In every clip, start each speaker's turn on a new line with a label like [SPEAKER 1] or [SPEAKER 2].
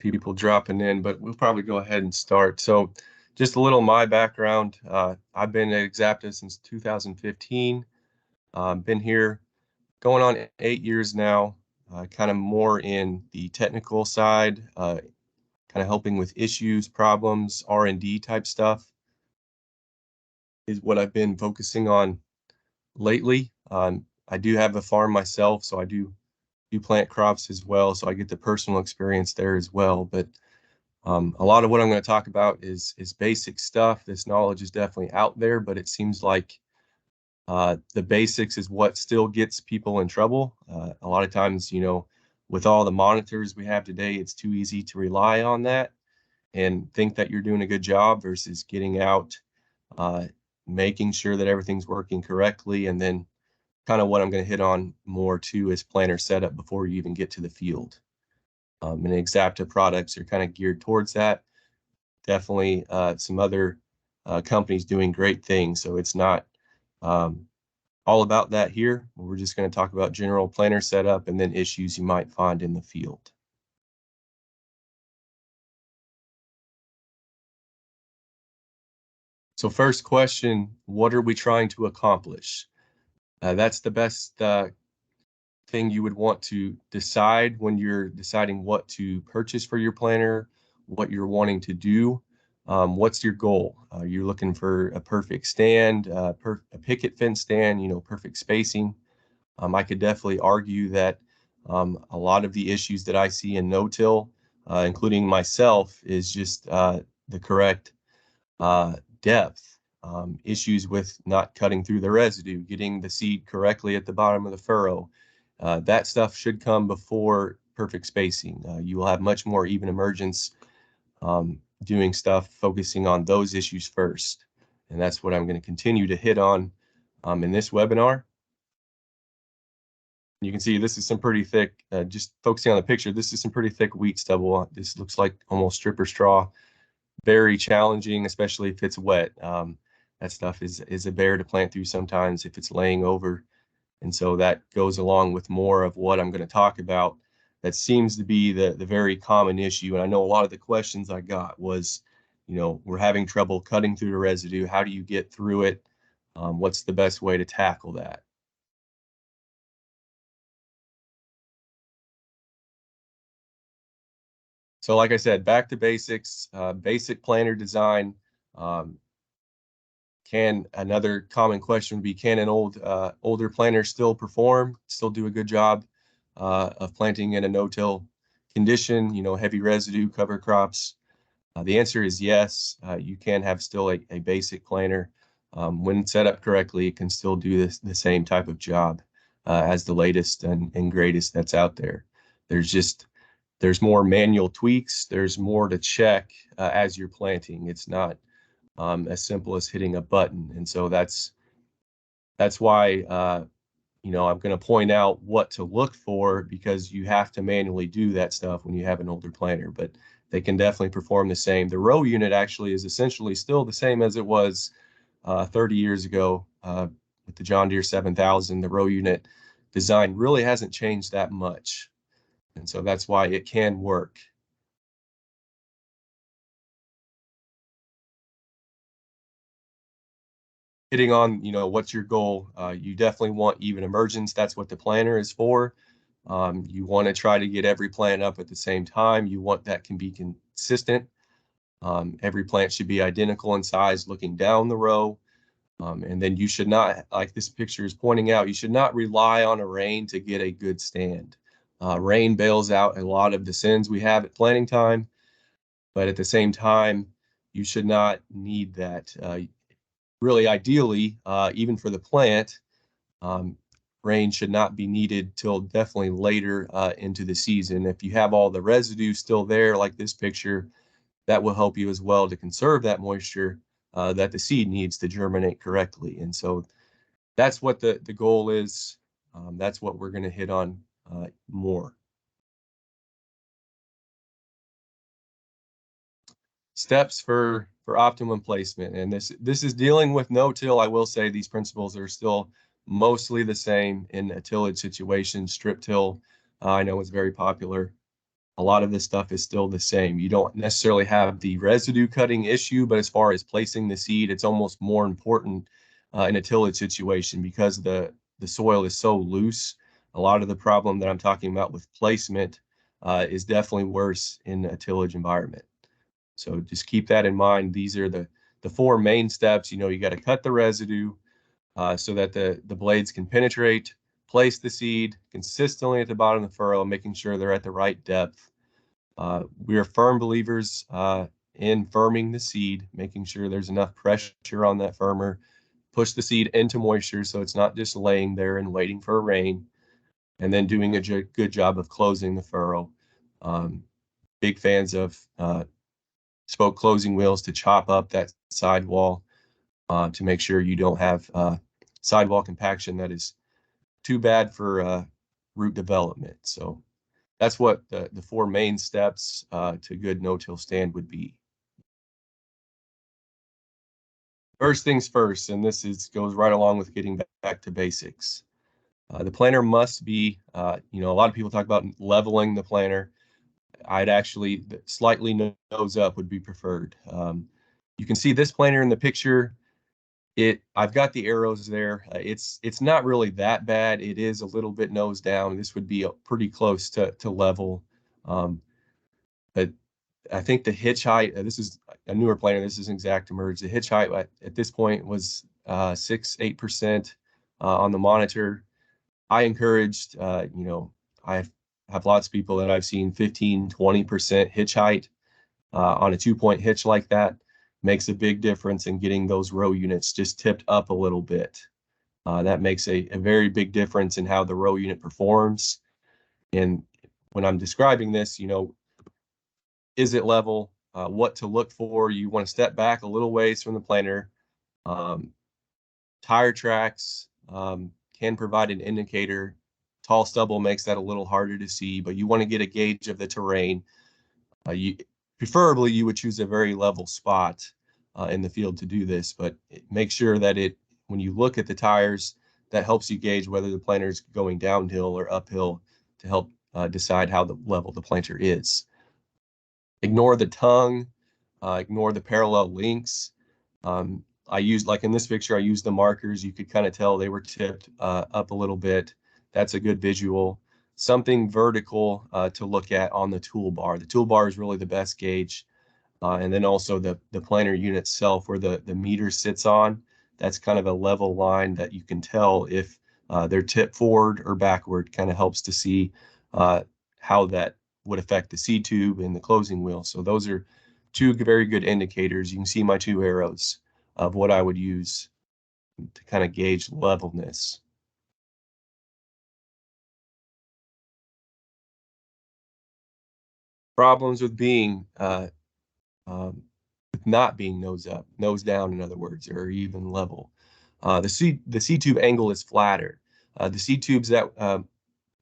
[SPEAKER 1] people dropping in, but we'll probably go ahead and start. So just a little of my background. I've been at Exapta since 2015. Been here going on 8 years now, kind of more in the technical side, kind of helping with issues, problems, R&D type stuff is what I've been focusing on lately. I do have a farm myself, so I do plant crops as well, so I get the personal experience there as well. But a lot of what I'm going to talk about is basic stuff. This knowledge is definitely out there, but it seems like the basics is what still gets people in trouble. A lot of times, with all the monitors we have today, it's too easy to rely on that and think that you're doing a good job versus getting out, uh, making sure that everything's working correctly, and then kind of what I'm going to hit on more too is planner setup before you even get to the field. And Exapta products are kind of geared towards that. Definitely some other companies doing great things. So it's not all about that here. We're just going to talk about general planner setup and then issues you might find in the field. So first question, what are we trying to accomplish? That's the best thing you would want to decide when you're deciding what to purchase for your planner, what you're wanting to do. What's your goal? You're looking for a perfect stand, a picket fence stand, perfect spacing. I could definitely argue that a lot of the issues that I see in no-till, including myself, is just the correct depth. Issues with not cutting through the residue, getting the seed correctly at the bottom of the furrow. That stuff should come before perfect spacing. You will have much more even emergence doing stuff, focusing on those issues first. And that's what I'm going to continue to hit on in this webinar. You can see this is some pretty thick, just focusing on the picture, this is some pretty thick wheat stubble. This looks like almost stripper straw. Very challenging, especially if it's wet. That stuff is a bear to plant through sometimes if it's laying over. And so that goes along with more of what I'm going to talk about. That seems to be the very common issue. And I know a lot of the questions I got was, we're having trouble cutting through the residue. How do you get through it? What's the best way to tackle that? So like I said, back to basics, basic planner design. Another common question would be, can an older planner still perform, still do a good job of planting in a no-till condition, heavy residue, cover crops? The answer is yes. You can have still a basic planner. When set up correctly, it can still do the same type of job as the latest and greatest that's out there. There's more manual tweaks. There's more to check as you're planting. It's not as simple as hitting a button. And so that's why I'm going to point out what to look for, because you have to manually do that stuff when you have an older planter, but they can definitely perform the same. The row unit actually is essentially still the same as it was 30 years ago with the John Deere 7000. The row unit design really hasn't changed that much. And so that's why it can work. Hitting on, what's your goal? You definitely want even emergence. That's what the planner is for. You want to try to get every plant up at the same time. You want that can be consistent. Every plant should be identical in size looking down the row. And then you should not, like this picture is pointing out, you should not rely on a rain to get a good stand. Rain bails out a lot of the sins we have at planting time, but at the same time, you should not need that. Really, ideally, even for the plant, rain should not be needed till definitely later into the season. If you have all the residue still there, like this picture, that will help you as well to conserve that moisture that the seed needs to germinate correctly. And so that's what the goal is. That's what we're going to hit on more. Steps for optimum placement, and this is dealing with no-till. I will say these principles are still mostly the same in a tillage situation. Strip till, I know it's very popular. a lot of this stuff is still the same. You don't necessarily have the residue cutting issue, but as far as placing the seed, it's almost more important in a tillage situation because the soil is so loose. A lot of the problem that I'm talking about with placement is definitely worse in a tillage environment. So just keep that in mind. These are the four main steps. You got to cut the residue so that the blades can penetrate, place the seed consistently at the bottom of the furrow, making sure they're at the right depth. We are firm believers in firming the seed, making sure there's enough pressure on that firmer, push the seed into moisture so it's not just laying there and waiting for rain, and then doing a good job of closing the furrow. Big fans of spoke closing wheels to chop up that sidewall to make sure you don't have sidewall compaction that is too bad for root development. So that's what the four main steps to good no-till stand would be. First things first, and this goes right along with getting back to basics. The planter must be, a lot of people talk about leveling the planter. I'd actually slightly nose up would be preferred. You can see this planter in the picture. I've got the arrows there. It's not really that bad. It is a little bit nose down. This would be pretty close to level. But I think the hitch height, this is a newer planter. This is Exapta merge. The hitch height at this point was 6-8% on the monitor. I encouraged, I have lots of people that I've seen 15-20% hitch height on a 2-point hitch like that. Makes a big difference in getting those row units just tipped up a little bit. That makes a very big difference in how the row unit performs. And when I'm describing this, is it level? What to look for? You want to step back a little ways from the planter. Tire tracks can provide an indicator. Tall stubble makes that a little harder to see, but you want to get a gauge of the terrain. Preferably, you would choose a very level spot in the field to do this, but make sure that when you look at the tires, that helps you gauge whether the planter is going downhill or uphill to help decide how level the planter is. Ignore the tongue, ignore the parallel links. I used, like in this picture, I used the markers. You could kind of tell they were tipped up a little bit. That's a good visual. Something vertical to look at on the toolbar. The toolbar is really the best gauge. And then also the planter unit itself where the meter sits on. That's kind of a level line that you can tell if they're tipped forward or backward. Kind of helps to see how that would affect the seed tube and the closing wheel. So those are two very good indicators. You can see my two arrows of what I would use to kind of gauge levelness. Problems with being with not being nose up, nose down, in other words, or even level. The seed tube angle is flatter. The seed tubes that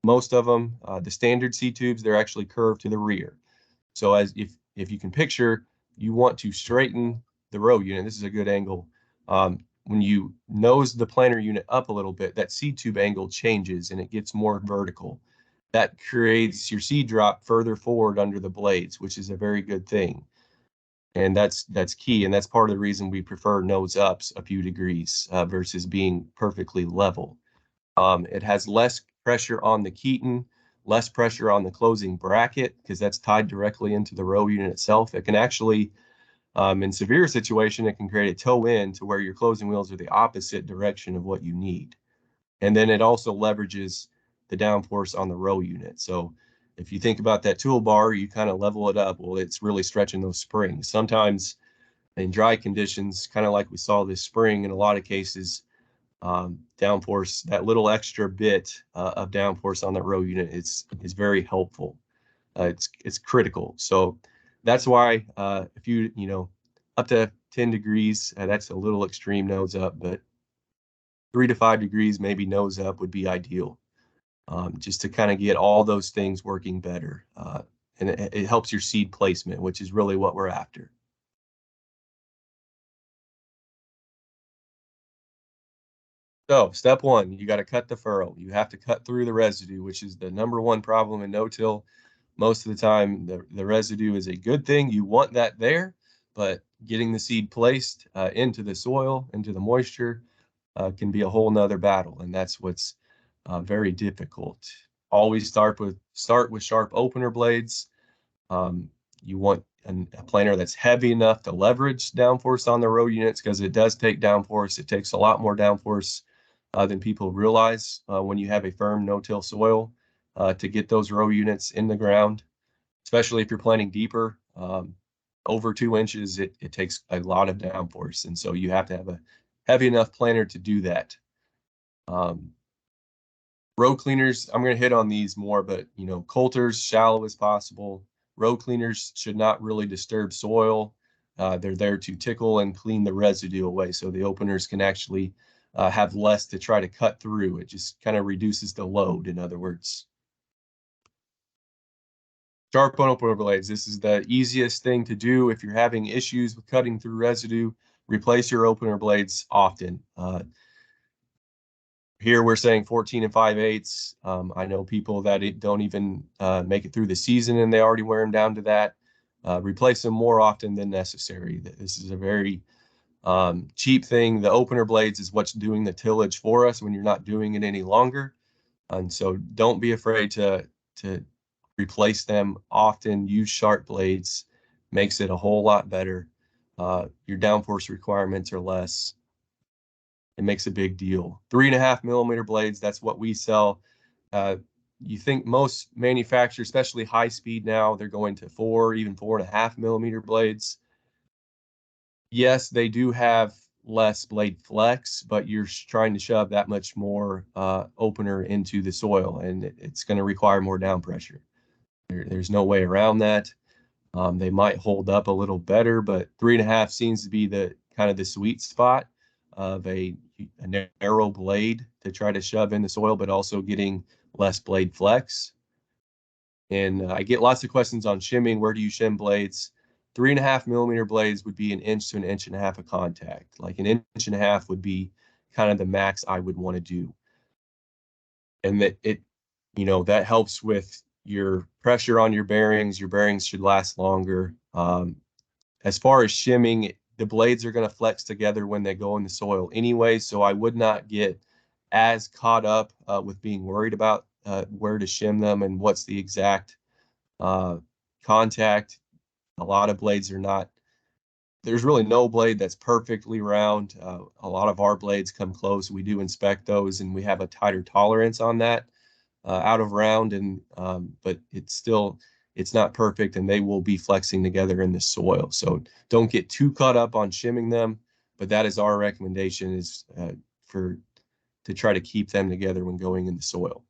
[SPEAKER 1] most of them, the standard seed tubes, they're actually curved to the rear. So as if you can picture, you want to straighten the row unit. This is a good angle. When you nose the planter unit up a little bit, that seed tube angle changes and it gets more vertical. That creates your seed drop further forward under the blades, which is a very good thing. And that's key. And that's part of the reason we prefer nose ups a few degrees versus being perfectly level. It has less pressure on the Keeton, less pressure on the closing bracket because that's tied directly into the row unit itself. It can actually, in severe situation, it can create a toe in to where your closing wheels are the opposite direction of what you need. And then it also leverages the downforce on the row unit. So if you think about that toolbar, you kind of level it up. Well, it's really stretching those springs. Sometimes in dry conditions, kind of like we saw this spring, in a lot of cases, downforce, that little extra bit of downforce on that row unit is very helpful. It's critical. So that's why if you up to 10 degrees, that's a little extreme nose up, but 3 to 5 degrees maybe nose up would be ideal, just to kind of get all those things working better. And it helps your seed placement, which is really what we're after. So step one, you got to cut the furrow. You have to cut through the residue, which is the #1 problem in no-till. most of the time the residue is a good thing. You want that there, but getting the seed placed into the soil, into the moisture, can be a whole nother battle, and that's what's very difficult. Always start with sharp opener blades. You want a planer that's heavy enough to leverage downforce on the row units, because it does take downforce. It takes a lot more downforce than people realize when you have a firm no-till soil to get those row units in the ground, especially if you're planting deeper. Over 2 inches, it takes a lot of downforce, and so you have to have a heavy enough planer to do that. Row cleaners, I'm going to hit on these more, but coulters, shallow as possible. Row cleaners should not really disturb soil. They're there to tickle and clean the residue away, so the openers can actually have less to try to cut through. It just kind of reduces the load, in other words. Sharp opener blades. This is the easiest thing to do if you're having issues with cutting through residue. Replace your opener blades often. Here we're saying 14 5/8. I know people that don't even make it through the season and they already wear them down to that. Replace them more often than necessary. This is a very cheap thing. The opener blades is what's doing the tillage for us when you're not doing it any longer. And so don't be afraid to replace them often. Use sharp blades. Makes it a whole lot better. Your downforce requirements are less. It makes a big deal. 3.5 millimeter blades, that's what we sell. You think most manufacturers, especially high speed now, they're going to 4, even 4.5 millimeter blades. Yes, they do have less blade flex, but you're trying to shove that much more opener into the soil, and it's going to require more down pressure. There's no way around that. They might hold up a little better, but 3.5 seems to be the kind of the sweet spot of a narrow blade to try to shove in the soil, but also getting less blade flex. And I get lots of questions on shimming. Where do you shim blades? 3.5 millimeter blades would be 1 inch to 1.5 inches of contact. Like 1.5 inches would be kind of the max I would want to do. And that helps with your pressure on your bearings. Your bearings should last longer. As far as shimming, the blades are going to flex together when they go in the soil anyway, so I would not get as caught up with being worried about where to shim them and what's the exact contact. A lot of blades are not, there's really no blade that's perfectly round. A lot of our blades come close. We do inspect those, and we have a tighter tolerance on that out of round, and but it's not perfect, and they will be flexing together in the soil. So don't get too caught up on shimming them, but that is our recommendation, is to try to keep them together when going in the soil.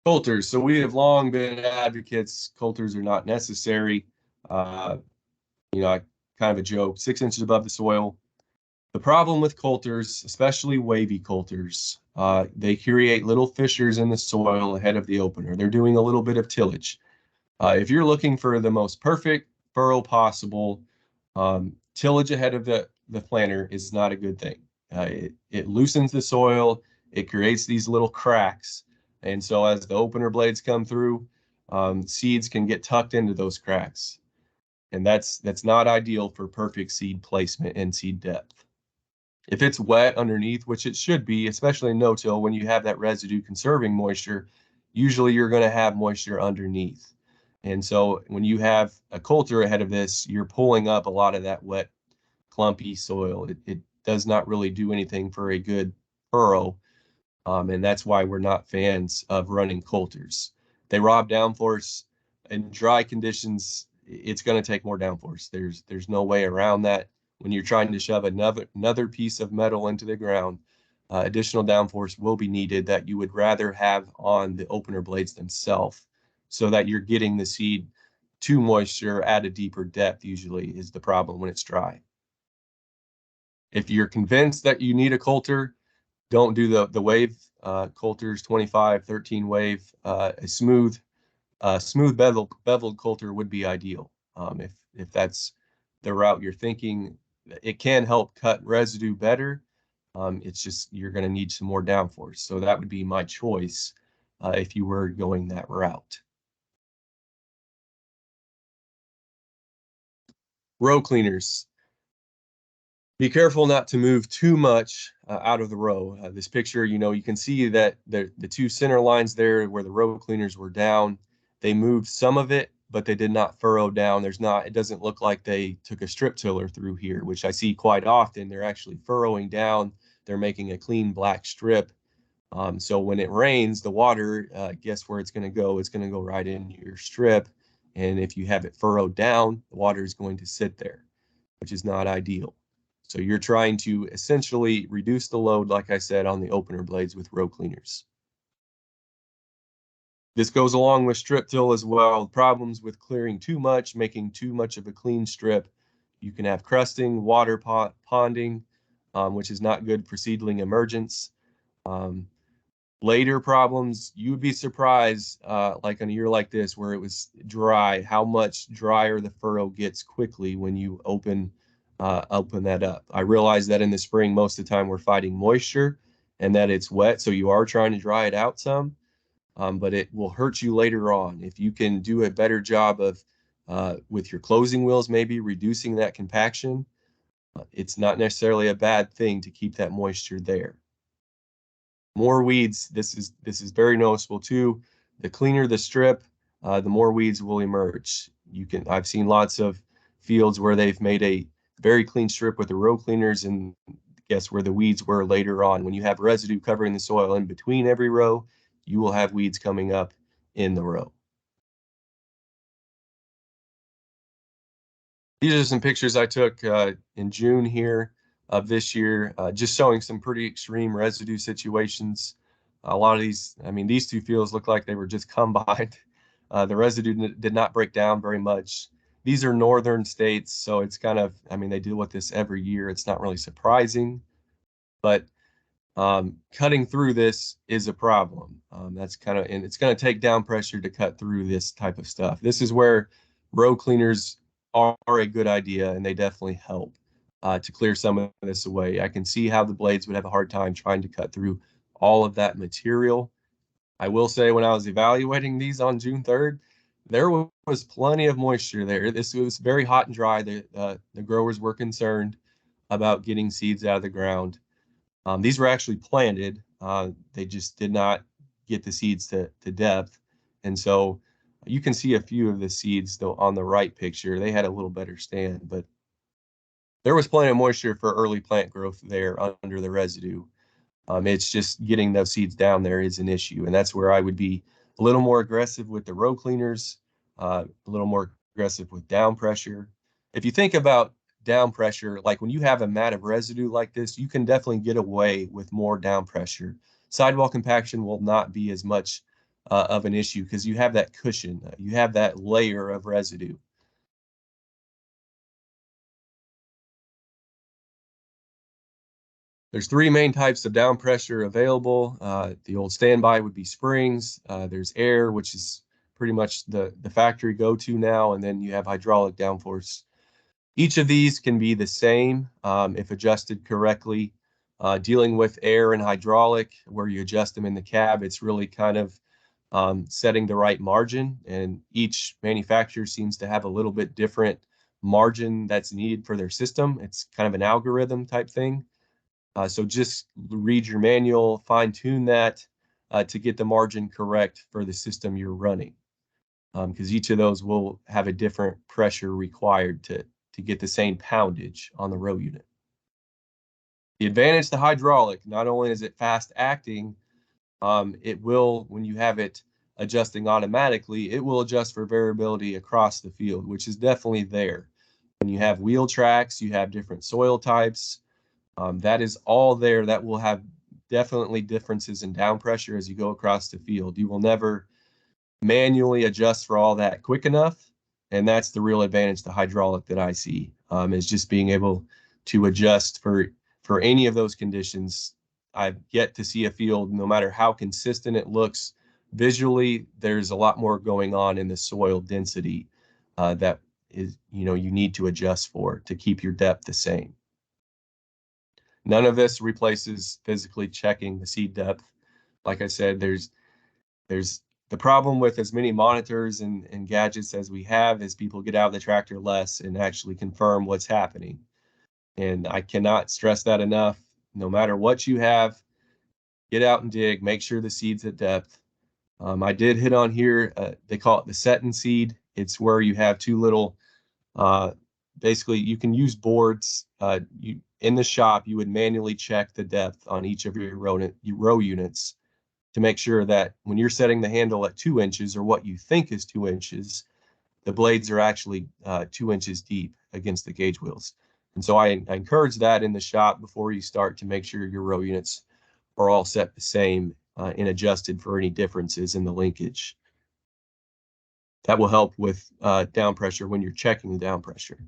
[SPEAKER 1] Coulters. So we have long been advocates. Coulters are not necessary. Uh, kind of a joke, 6 inches above the soil. The problem with coulters, especially wavy coulters, they create little fissures in the soil ahead of the opener. They're doing a little bit of tillage. If you're looking for the most perfect furrow possible, tillage ahead of the planter is not a good thing. It loosens the soil. It creates these little cracks. And so as the opener blades come through, seeds can get tucked into those cracks. And that's not ideal for perfect seed placement and seed depth. If it's wet underneath, which it should be, especially in no-till, when you have that residue conserving moisture, usually you're going to have moisture underneath. And so when you have a coulter ahead of this, you're pulling up a lot of that wet, clumpy soil. It does not really do anything for a good furrow, and that's why we're not fans of running coulters. They rob downforce. In dry conditions, it's going to take more downforce. There's no way around that. When you're trying to shove another piece of metal into the ground, additional downforce will be needed that you would rather have on the opener blades themselves, so that you're getting the seed to moisture at a deeper depth. Usually is the problem when it's dry. If you're convinced that you need a coulter, don't do the wave coulters. 25, 13 wave. A smooth beveled coulter would be ideal. If that's the route you're thinking, it can help cut residue better. It's just you're going to need some more downforce. So that would be my choice. if you were going that route. Row cleaners. Be careful not to move too much out of the row. This picture, you can see that the two center lines there where the row cleaners were down, they moved some of it, but they did not furrow down. It doesn't look like they took a strip tiller through here, which I see quite often. They're actually furrowing down. They're making a clean black strip. So when it rains, the water, guess where it's going to go? It's going to go right in your strip. And if you have it furrowed down, the water is going to sit there, which is not ideal. So you're trying to essentially reduce the load, like I said, on the opener blades with row cleaners. This goes along with strip till as well. Problems with clearing too much, making too much of a clean strip. You can have crusting, water ponding, which is not good for seedling emergence. Later problems, you would be surprised, like on a year like this where it was dry, how much drier the furrow gets quickly when you open that up. I realize that in the spring, most of the time we're fighting moisture and that it's wet, so you are trying to dry it out some, but it will hurt you later on. If you can do a better job of, with your closing wheels, maybe reducing that compaction, it's not necessarily a bad thing to keep that moisture there. More weeds, this is very noticeable too. The cleaner the strip, the more weeds will emerge. I've seen lots of fields where they've made a very clean strip with the row cleaners, and guess where the weeds were later on. When you have residue covering the soil in between every row, you will have weeds coming up in the row. These are some pictures I took in June here of this year, just showing some pretty extreme residue situations. A lot of these, I mean, these two fields look like they were just combined. The residue did not break down very much. These are northern states, so it's kind of, I mean, they deal with this every year. It's not really surprising, but cutting through this is a problem. That's kind of, and it's going to take down pressure to cut through this type of stuff. This is where row cleaners are a good idea, and they definitely help to clear some of this away. I can see how the blades would have a hard time trying to cut through all of that material. I will say when I was evaluating these on June 3rd, there was plenty of moisture there. This was very hot and dry. The growers were concerned about getting seeds out of the ground. These were actually planted. They just did not get the seeds to depth. And so you can see a few of the seeds though on the right picture. They had a little better stand, but there was plenty of moisture for early plant growth there under the residue. It's just getting those seeds down there is an issue. And that's where I would be a little more aggressive with the row cleaners, a little more aggressive with down pressure. If you think about down pressure, like when you have a mat of residue like this, you can definitely get away with more down pressure. Sidewall compaction will not be as much of an issue because you have that cushion, you have that layer of residue. There's three main types of down pressure available. The old standby would be springs. There's air, which is pretty much the factory go-to now, and then you have hydraulic downforce. Each of these can be the same if adjusted correctly. Dealing with air and hydraulic, where you adjust them in the cab, it's really kind of setting the right margin, and each manufacturer seems to have a little bit different margin that's needed for their system. It's kind of an algorithm type thing. So just read your manual, fine tune that to get the margin correct for the system you're running. Because each of those will have a different pressure required to get the same poundage on the row unit. The advantage to hydraulic, not only is it fast acting, it will, when you have it adjusting automatically, it will adjust for variability across the field, which is definitely there. When you have wheel tracks, you have different soil types. That is all there. That will have definitely differences in down pressure as you go across the field. You will never manually adjust for all that quick enough. And that's the real advantage to hydraulic that I see, is just being able to adjust for any of those conditions. I've yet to see a field, no matter how consistent it looks visually, there's a lot more going on in the soil density that is, you need to adjust for to keep your depth the same. None of this replaces physically checking the seed depth. Like I said, There's the problem with as many monitors and gadgets as we have is people get out of the tractor less and actually confirm what's happening. And I cannot stress that enough. No matter what you have, get out and dig, make sure the seed's at depth. I did hit on here, they call it the set and seed. It's where you have two little, basically you can use boards. In the shop, you would manually check the depth on each of your row units to make sure that when you're setting the handle at 2 inches or what you think is 2 inches, the blades are actually 2 inches deep against the gauge wheels. And so I encourage that in the shop before you start to make sure your row units are all set the same and adjusted for any differences in the linkage. That will help with down pressure when you're checking the down pressure.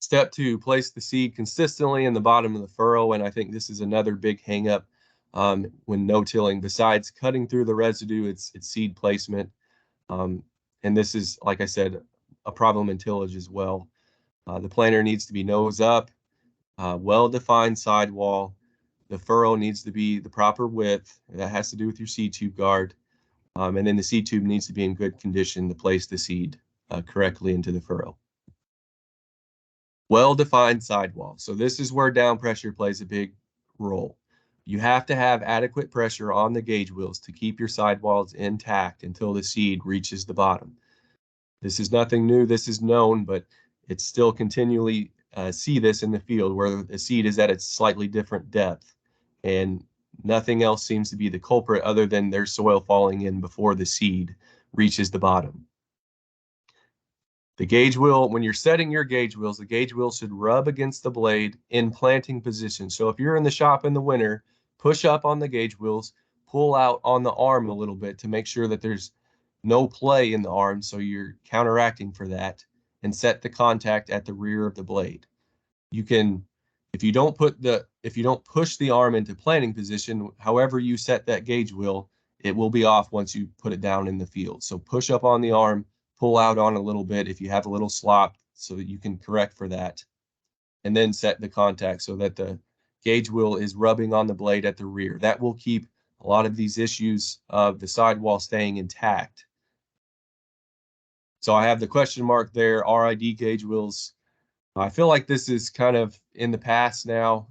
[SPEAKER 1] Step 2, place the seed consistently in the bottom of the furrow. And I think this is another big hangup when no-tilling. Besides cutting through the residue, it's seed placement. And this is, like I said, a problem in tillage as well. The planter needs to be nose up, well-defined sidewall. The furrow needs to be the proper width. That has to do with your seed tube guard. And then the seed tube needs to be in good condition to place the seed correctly into the furrow. Well-defined sidewall. So this is where down pressure plays a big role. You have to have adequate pressure on the gauge wheels to keep your sidewalls intact until the seed reaches the bottom. This is nothing new. This is known, but it's still continually see this in the field where the seed is at its slightly different depth, and nothing else seems to be the culprit other than there's soil falling in before the seed reaches the bottom. The gauge wheel, when you're setting your gauge wheels, the gauge wheel should rub against the blade in planting position. So if you're in the shop in the winter, push up on the gauge wheels, pull out on the arm a little bit to make sure that there's no play in the arm, so you're counteracting for that, and set the contact at the rear of the blade. You can, if you don't push the arm into planting position, however you set that gauge wheel, it will be off once you put it down in the field. So push up on the arm, pull out on a little bit if you have a little slop so that you can correct for that, and then set the contact so that the gauge wheel is rubbing on the blade at the rear. That will keep a lot of these issues of the sidewall staying intact. So I have the question mark there, RID gauge wheels. I feel like this is kind of in the past now,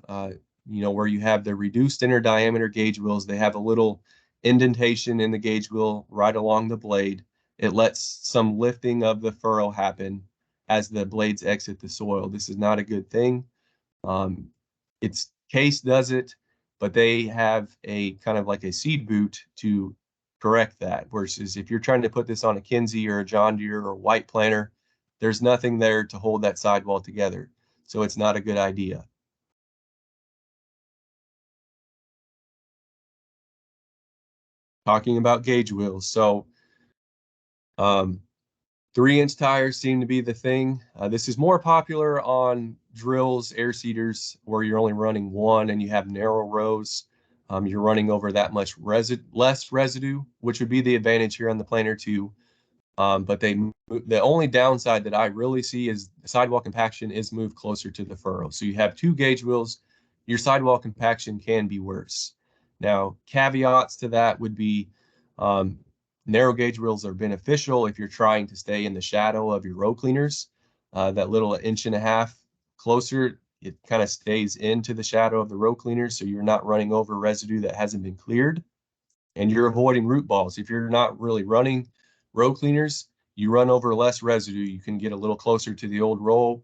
[SPEAKER 1] where you have the reduced inner diameter gauge wheels. They have a little indentation in the gauge wheel right along the blade. It lets some lifting of the furrow happen as the blades exit the soil. This is not a good thing. Its case does it, but they have a kind of like a seed boot to correct that. Versus if you're trying to put this on a Kinsey or a John Deere or a white planter, there's nothing there to hold that sidewall together. So it's not a good idea. Talking about gauge wheels. So 3-inch tires seem to be the thing. This is more popular on drills, air seeders, where you're only running one and you have narrow rows. You're running over that much less residue, which would be the advantage here on the planer too. But the only downside that I really see is sidewall compaction is moved closer to the furrow. So you have 2 gauge wheels, your sidewall compaction can be worse. Now, caveats to that would be narrow gauge wheels are beneficial if you're trying to stay in the shadow of your row cleaners. That little 1.5 inches closer, it kind of stays into the shadow of the row cleaners, so you're not running over residue that hasn't been cleared, and you're avoiding root balls. If you're not really running row cleaners, you run over less residue. You can get a little closer to the old row,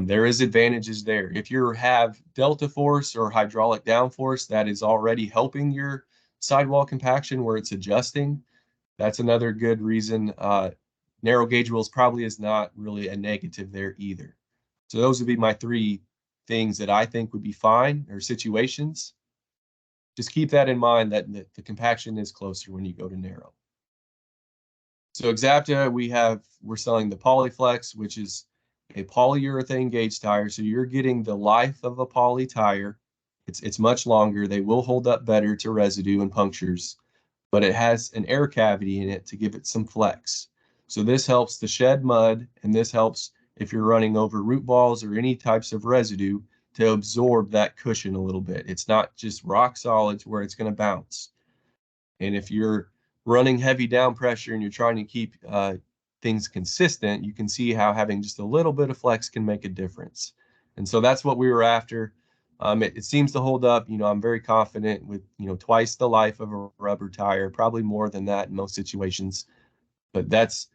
[SPEAKER 1] there is advantages there. If you have delta force or hydraulic downforce, that is already helping your sidewall compaction where it's adjusting. That's another good reason. Narrow gauge wheels probably is not really a negative there either. So those would be my 3 things that I think would be fine, or situations. Just keep that in mind, that the compaction is closer when you go to narrow. So Exapta, we're selling the Polyflex, which is a polyurethane gauge tire. So you're getting the life of a poly tire. It's much longer. They will hold up better to residue and punctures, but it has an air cavity in it to give it some flex. So this helps to shed mud, and this helps if you're running over root balls or any types of residue. to absorb that cushion a little bit. It's not just rock solid to where it's going to bounce. And if you're running heavy down pressure and you're trying to keep things consistent, you can see how having just a little bit of flex can make a difference. And so that's what we were after. It seems to hold up. I'm very confident with, twice the life of a rubber tire, probably more than that in most situations. But that's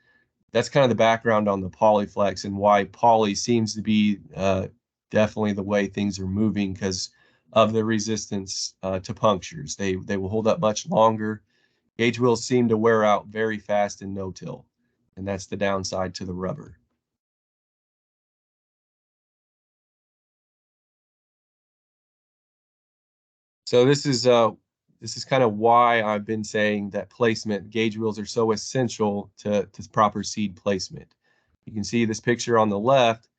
[SPEAKER 1] kind of the background on the Polyflex and why poly seems to be definitely the way things are moving because of the resistance to punctures. They will hold up much longer. Gauge wheels seem to wear out very fast in no-till, and that's the downside to the rubber. So this is kind of why I've been saying that placement gauge wheels are so essential to proper seed placement. You can see this picture on the left.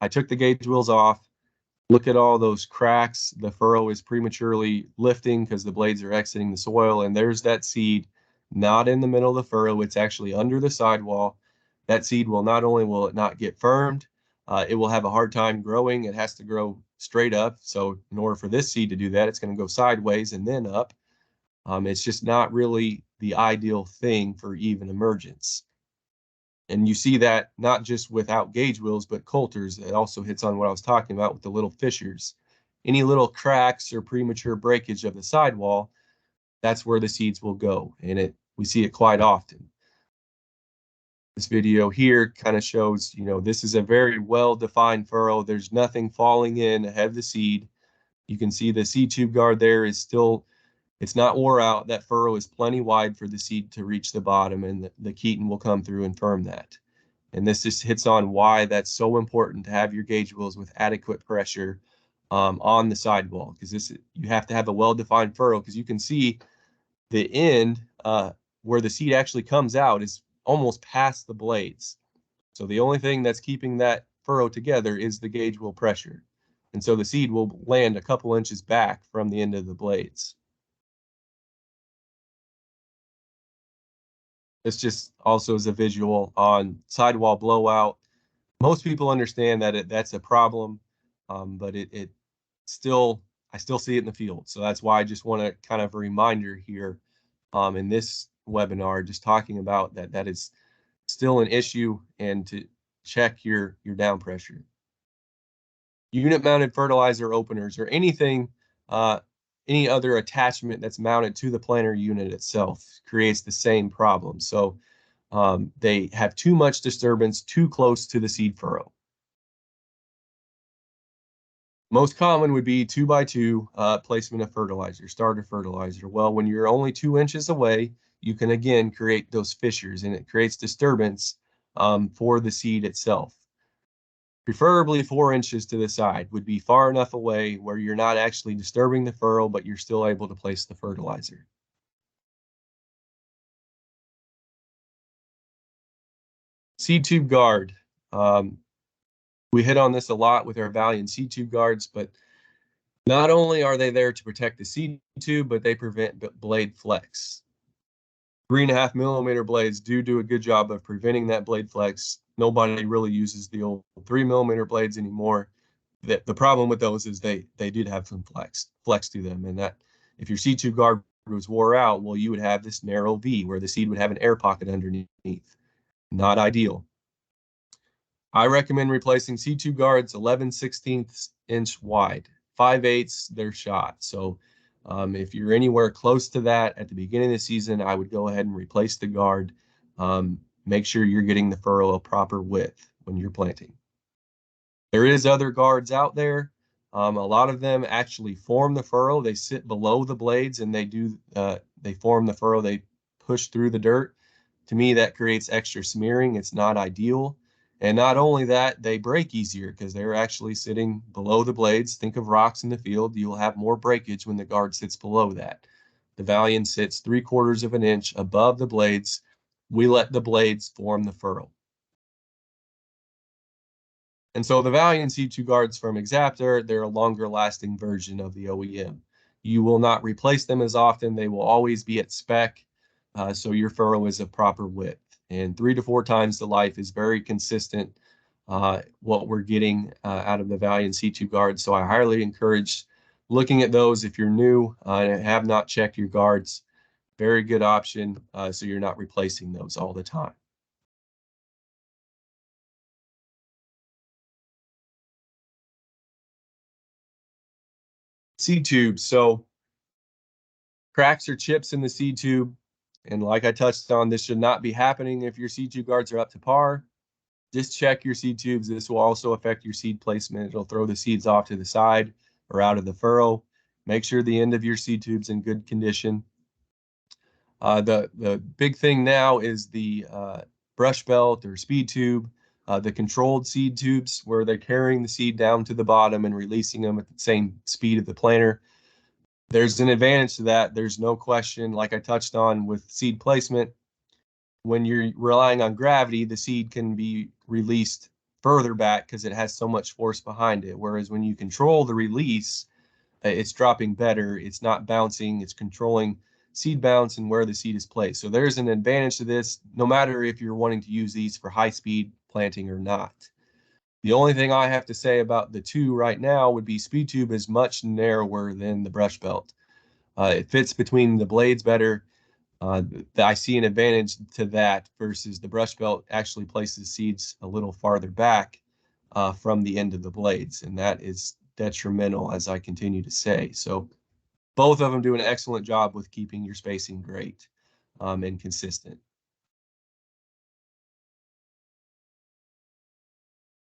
[SPEAKER 1] I took the gauge wheels off. Look at all those cracks. The furrow is prematurely lifting because the blades are exiting the soil, and there's that seed not in the middle of the furrow. It's actually under the sidewall. That seed will not only will it not get firmed, it will have a hard time growing. It has to grow straight up. So in order for this seed to do that, it's going to go sideways and then up. It's just not really the ideal thing for even emergence. And you see that not just without gauge wheels, but coulters. It also hits on what I was talking about with the little fissures. Any little cracks or premature breakage of the sidewall, that's where the seeds will go. And we see it quite often. This video here kind of shows, this is a very well-defined furrow. There's nothing falling in ahead of the seed. You can see the seed tube guard there is still, it's not wore out. That furrow is plenty wide for the seed to reach the bottom, and the Keeton will come through and firm that. And this just hits on why that's so important to have your gauge wheels with adequate pressure on the sidewall, because you have to have a well-defined furrow, because you can see the end where the seed actually comes out is almost past the blades. So the only thing that's keeping that furrow together is the gauge wheel pressure. And so the seed will land a couple inches back from the end of the blades. This just also is a visual on sidewall blowout. Most people understand that that's a problem, but it still, I still see it in the field. So that's why I just want to kind of a reminder here in this webinar, just talking about that is still an issue, and to check your down pressure. Unit mounted fertilizer openers or anything, any other attachment that's mounted to the planter unit itself creates the same problem. So they have too much disturbance too close to the seed furrow. Most common would be 2x2 placement of fertilizer, starter fertilizer. Well, when you're only 2 inches away, you can again create those fissures, and it creates disturbance for the seed itself. Preferably 4 inches to the side would be far enough away where you're not actually disturbing the furrow, but you're still able to place the fertilizer. Seed tube guard. We hit on this a lot with our Valiant seed tube guards, but not only are they there to protect the seed tube, but they prevent blade flex. 3.5 millimeter blades do a good job of preventing that blade flex. Nobody really uses the old 3 millimeter blades anymore. The problem with those is they did have some flex to them, and that if your seed tube guard was wore out, well, you would have this narrow V where the seed would have an air pocket underneath. Not ideal. I recommend replacing seed tube guards 11/16 inch wide. 5/8, they're shot. So if you're anywhere close to that at the beginning of the season, I would go ahead and replace the guard. Make sure you're getting the furrow a proper width when you're planting. There is other guards out there. A lot of them actually form the furrow. They sit below the blades, and they form the furrow. They push through the dirt. To me, that creates extra smearing. It's not ideal. And not only that, they break easier because they're actually sitting below the blades. Think of rocks in the field. You'll have more breakage when the guard sits below that. The Valiant sits 3/4 of an inch above the blades. We let the blades form the furrow. And so the Valiant C2 guards from Exapta, they're a longer lasting version of the OEM. You will not replace them as often. They will always be at spec. So your furrow is a proper width. And 3 to 4 times the life is very consistent what we're getting out of the Valiant C2 guards. So I highly encourage looking at those if you're new and have not checked your guards. Very good option, so you're not replacing those all the time. Seed tubes. So cracks or chips in the seed tube, and like I touched on, this should not be happening if your seed tube guards are up to par. Just check your seed tubes. This will also affect your seed placement. It'll throw the seeds off to the side or out of the furrow. Make sure the end of your seed tube's in good condition. The big thing now is the brush belt or speed tube, the controlled seed tubes where they're carrying the seed down to the bottom and releasing them at the same speed of the planter. There's an advantage to that. There's no question. Like I touched on with seed placement, when you're relying on gravity, the seed can be released further back because it has so much force behind it. Whereas when you control the release, it's dropping better. It's not bouncing. It's controlling seed bounce and where the seed is placed. So there's an advantage to this, no matter if you're wanting to use these for high speed planting or not. The only thing I have to say about the two right now would be speed tube is much narrower than the brush belt. It fits between the blades better. I see an advantage to that versus the brush belt actually places seeds a little farther back from the end of the blades, and that is detrimental, as I continue to say. So both of them do an excellent job with keeping your spacing great and consistent.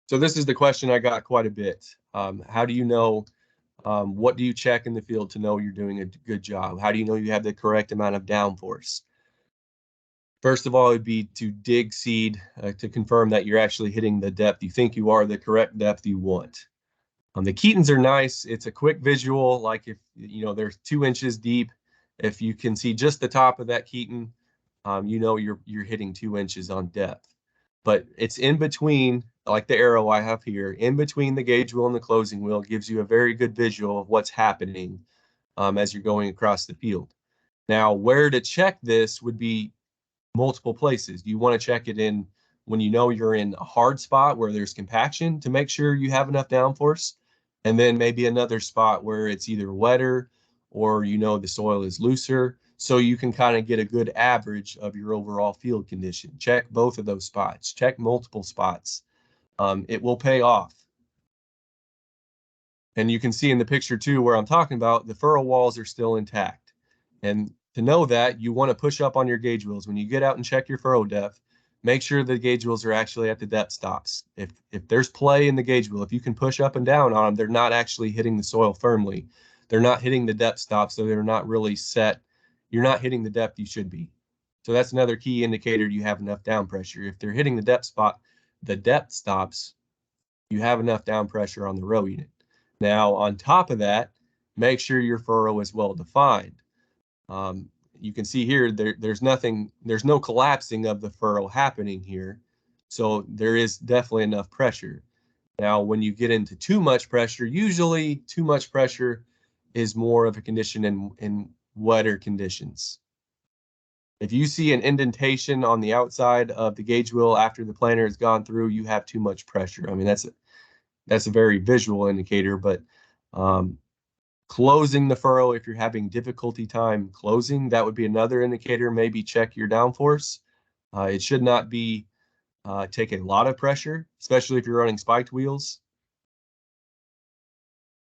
[SPEAKER 1] So this is the question I got quite a bit. How do you know, what do you check in the field to know you're doing a good job? How do you know you have the correct amount of downforce? First of all, it would be to dig seed to confirm that you're actually hitting the depth you think you are, the correct depth you want. The Keetons are nice. It's a quick visual, like if they're 2 inches deep. If you can see just the top of that Keeton, you're hitting 2 inches on depth. But it's in between, like the arrow I have here, in between the gauge wheel and the closing wheel, gives you a very good visual of what's happening as you're going across the field. Now, where to check this would be multiple places. You want to check it in when you know you're in a hard spot where there's compaction to make sure you have enough downforce, and then maybe another spot where it's either wetter or the soil is looser, so you can kind of get a good average of your overall field condition. Check both of those spots. Check multiple spots. It will pay off. And you can see in the picture too where I'm talking about, the furrow walls are still intact. And to know that, you want to push up on your gauge wheels. When you get out and check your furrow depth, make sure the gauge wheels are actually at the depth stops. If there's play in the gauge wheel, if you can push up and down on them, they're not actually hitting the soil firmly. They're not hitting the depth stops, so they're not really set. You're not hitting the depth you should be. So that's another key indicator you have enough down pressure. If they're hitting the depth stops, you have enough down pressure on the row unit. Now, on top of that, make sure your furrow is well defined. You can see here, there's no collapsing of the furrow happening here. So there is definitely enough pressure. Now, when you get into too much pressure, usually too much pressure is more of a condition in wetter conditions. If you see an indentation on the outside of the gauge wheel after the planter has gone through, you have too much pressure. I mean, that's a very visual indicator, but closing the furrow, if you're having difficulty time closing, that would be another indicator. Maybe check your downforce. It should not be take a lot of pressure, especially if you're running spiked wheels.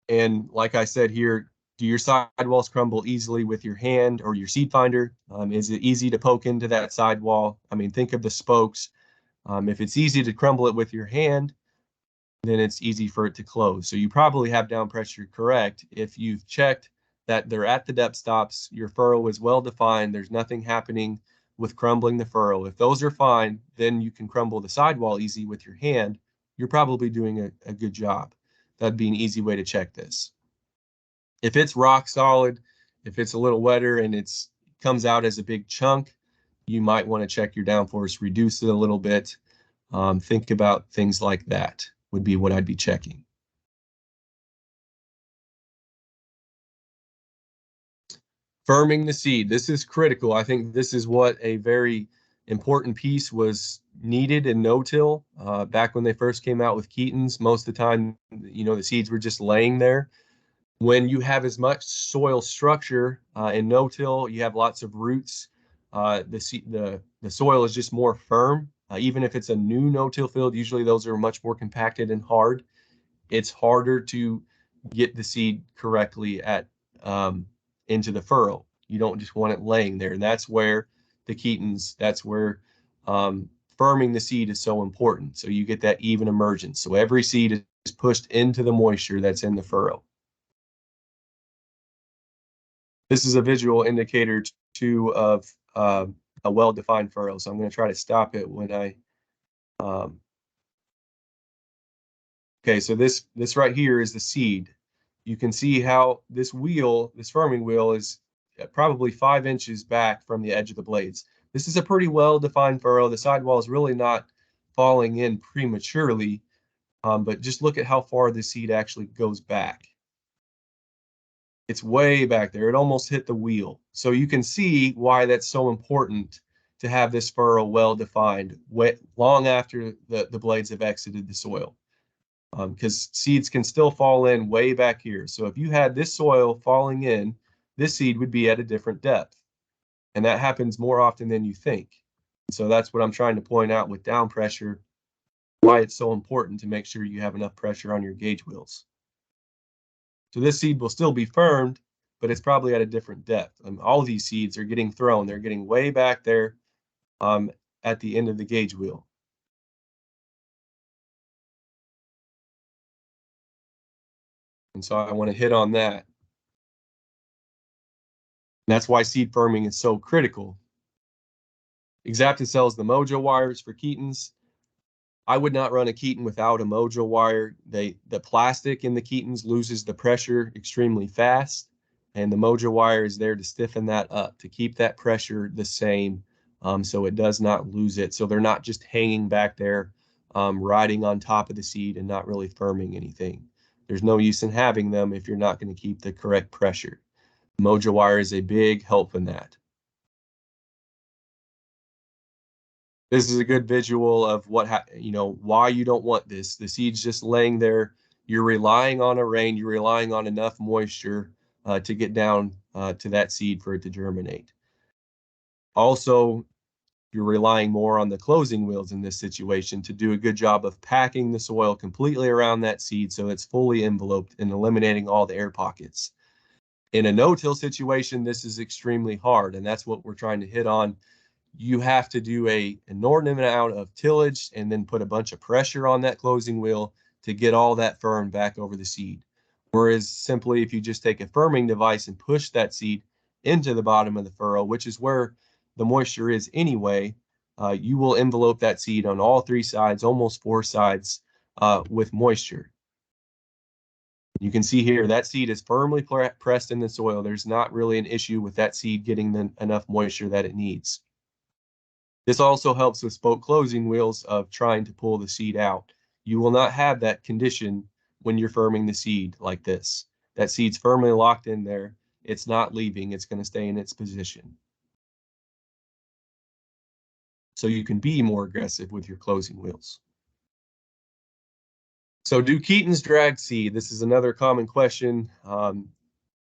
[SPEAKER 1] And like I said here, do your sidewalls crumble easily with your hand or your seed finder? Is it easy to poke into that sidewall? I mean, think of the spokes. If it's easy to crumble it with your hand, then it's easy for it to close. So you probably have down pressure correct. If you've checked that they're at the depth stops, your furrow is well defined, there's nothing happening with crumbling the furrow. If those are fine, then you can crumble the sidewall easy with your hand. You're probably doing a good job. That'd be an easy way to check this. If it's rock solid, if it's a little wetter and it comes out as a big chunk, you might want to check your downforce, reduce it a little bit. Think about things like that would be what I'd be checking. Firming the seed. This is critical. I think this is what a very important piece was needed in no-till. Back when they first came out with Keetons, most of the time, the seeds were just laying there. When you have as much soil structure in no-till, you have lots of roots. The soil is just more firm. Even if it's a new no-till field, usually those are much more compacted and hard. It's harder to get the seed correctly into the furrow. You don't just want it laying there, and that's where the Keetons. That's where firming the seed is so important. So you get that even emergence. So every seed is pushed into the moisture that's in the furrow. This is a visual indicator too of a well-defined furrow. So I'm going to try to stop it when um, okay, so this right here is the seed. You can see how this firming wheel is probably 5 inches back from the edge of the blades. This is a pretty well-defined furrow. The sidewall is really not falling in prematurely, but just look at how far the seed actually goes back. It's way back there. It almost hit the wheel. So you can see why that's so important to have this furrow well defined long after the blades have exited the soil. Because seeds can still fall in way back here. So if you had this soil falling in, this seed would be at a different depth. And that happens more often than you think. So that's what I'm trying to point out with down pressure, why it's so important to make sure you have enough pressure on your gauge wheels. So this seed will still be firmed, but it's probably at a different depth. All of these seeds are getting thrown. They're getting way back there at the end of the gauge wheel. And so I want to hit on that. And that's why seed firming is so critical. Exapta sells the Mojo wires for Keetons. I would not run a Keeton without a Mojo wire. The plastic in the Keetons loses the pressure extremely fast, and the Mojo wire is there to stiffen that up, to keep that pressure the same, so it does not lose it. So they're not just hanging back there, riding on top of the seed and not really firming anything. There's no use in having them if you're not going to keep the correct pressure. Mojo wire is a big help in that. This is a good visual of why you don't want this. The seed's just laying there. You're relying on a rain. You're relying on enough moisture to get down to that seed for it to germinate. Also, you're relying more on the closing wheels in this situation to do a good job of packing the soil completely around that seed so it's fully enveloped and eliminating all the air pockets. In a no-till situation, this is extremely hard, and that's what we're trying to hit on. You have to do an inordinate amount of tillage and then put a bunch of pressure on that closing wheel to get all that firm back over the seed. Whereas simply if you just take a firming device and push that seed into the bottom of the furrow, which is where the moisture is anyway, you will envelope that seed on all three sides, almost four sides, with moisture. You can see here that seed is firmly pressed in the soil. There's not really an issue with that seed getting enough moisture that it needs. This also helps with spoke closing wheels of trying to pull the seed out. You will not have that condition when you're firming the seed like this. That seed's firmly locked in there. It's not leaving. It's going to stay in its position. So you can be more aggressive with your closing wheels. So do Keetons drag seed? This is another common question.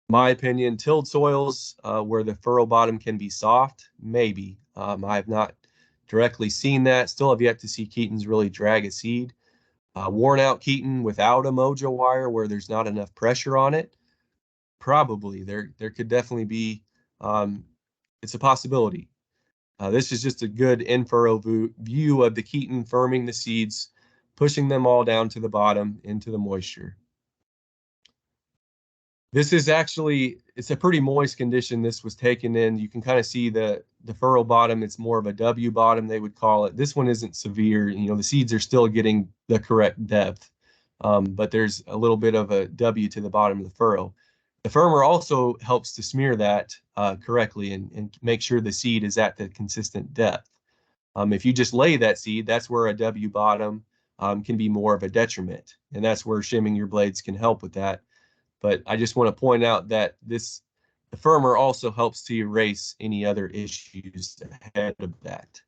[SPEAKER 1] My opinion, tilled soils where the furrow bottom can be soft, maybe. I have not directly seen that. Still have yet to see Keetons really drag a seed. Worn out Keeton without a Mojo wire where there's not enough pressure on it, probably. There could definitely be, it's a possibility. This is just a good in-furrow view of the Keeton firming the seeds, pushing them all down to the bottom into the moisture. This is actually, it's a pretty moist condition this was taken in. You can kind of see the furrow bottom. It's more of a W bottom, they would call it. This one isn't severe. The seeds are still getting the correct depth, but there's a little bit of a W to the bottom of the furrow. The firmer also helps to smear that correctly and make sure the seed is at the consistent depth. If you just lay that seed, that's where a W bottom can be more of a detriment. And that's where shimming your blades can help with that. But I just want to point out that the firmer also helps to erase any other issues ahead of that.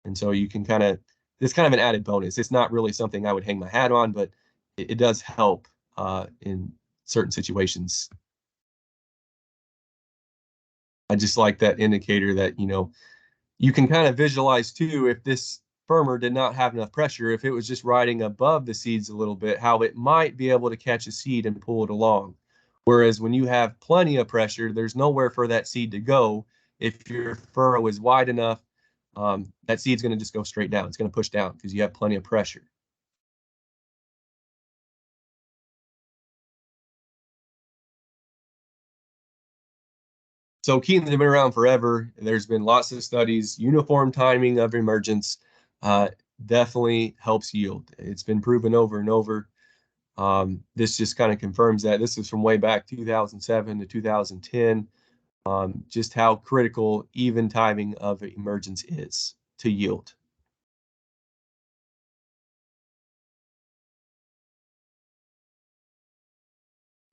[SPEAKER 1] And so you can kind of, it's kind of an added bonus. It's not really something I would hang my hat on, but it does help in certain situations. I just like that indicator that, you can kind of visualize too, if this firmer did not have enough pressure, if it was just riding above the seeds a little bit, how it might be able to catch a seed and pull it along. Whereas when you have plenty of pressure, there's nowhere for that seed to go. If your furrow is wide enough, that seed's going to just go straight down. It's going to push down because you have plenty of pressure. So Keetons have been around forever. There's been lots of studies. Uniform timing of emergence uh, definitely helps yield. It's been proven over and over. This just kind of confirms that. This is from way back 2007 to 2010, just how critical even timing of emergence is to yield.